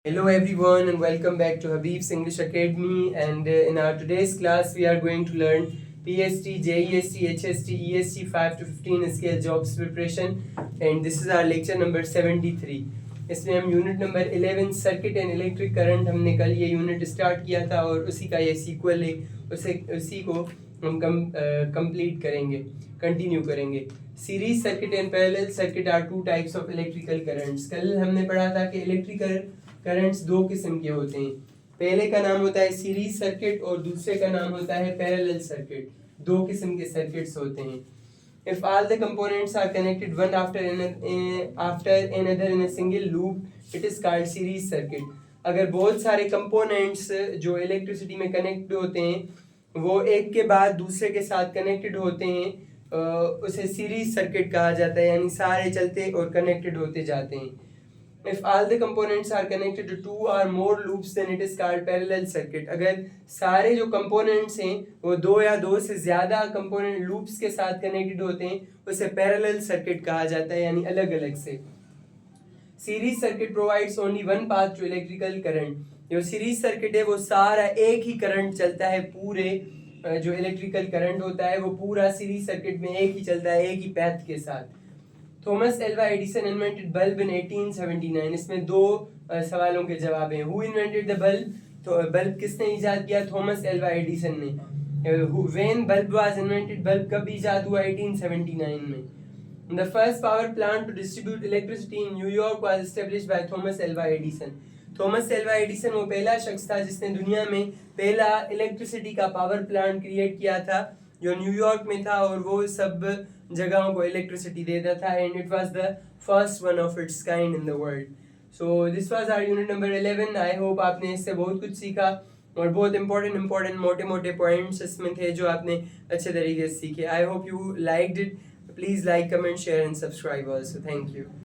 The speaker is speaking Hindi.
Hello everyone and welcome back to Habib's English Academy, and in our today's class we are going to learn PST, JEST, HST, EST 5 to 15 scale jobs preparation, and this is our lecture number 73. इसमें हम unit number 11 circuit and electric current हमने कल ये यूनिट स्टार्ट किया था और उसी का ये सीक्वल है, उसी को हम कंप्लीट करेंगे, कंटिन्यू करेंगे. Series circuit and parallel circuit are two types of electrical currents. कल हमने पढ़ा था कि इलेक्ट्रिकल करंट्स दो किस्म के होते हैं. पहले का नाम होता है सीरीज सर्किट और दूसरे का नाम होता है पैरेलल सर्किट. दो किस्म के सर्किट्स होते हैं. If all the components are connected one after another in a single loop, it is called series circuit. अगर बहुत सारे कंपोनेंट्स जो इलेक्ट्रिसिटी में कनेक्ट होते हैं वो एक के बाद दूसरे के साथ कनेक्टेड होते हैं, उसे सीरीज सर्किट कहा जाता है, यानी सारे चलते और कनेक्टेड होते जाते हैं. If all the components are connected to two or more loops, then it is called parallel circuit. अगर सारे जो components हैं वो दो या दो से ज़्यादा component loops के साथ connected होते हैं, उसे parallel circuit कहा जाता है, यानी अलग अलग से. Series circuit provides only one path to electrical current. जो series circuit है वो सारा एक ही current चलता है, पूरे जो electrical current होता है वो पूरा series circuit में एक ही चलता है, एक ही path के साथ. Thomas Alva Edison invented bulb in 1879. इसमें दो सवालों के जवाब हैं. Who invented the bulb? तो बल्ब किसने इजाद किया? थॉमस एल्वा एडिसन ने. When bulb was invented? Bulb कब इजाद हुआ? 1879 में. The first power plant to distribute electricity in New York was established by Thomas Alva Edison. Thomas Alva Edison वो पहला शख्स था जिसने दुनिया में पहला इलेक्ट्रिसिटी का पावर प्लांट क्रिएट किया था, जो न्यूयॉर्क में था, और वो सब जगहों को इलेक्ट्रिसिटी देता था, and it was the first one of its kind in the world. So this was our unit number 11. I hope आपने इससे बहुत कुछ सीखा और बहुत इंपॉर्टेंट मोटे मोटे पॉइंट्स इसमें थे जो आपने अच्छे तरीके से सीखे. I hope you liked it. Please like, comment, share and subscribe also. Thank you.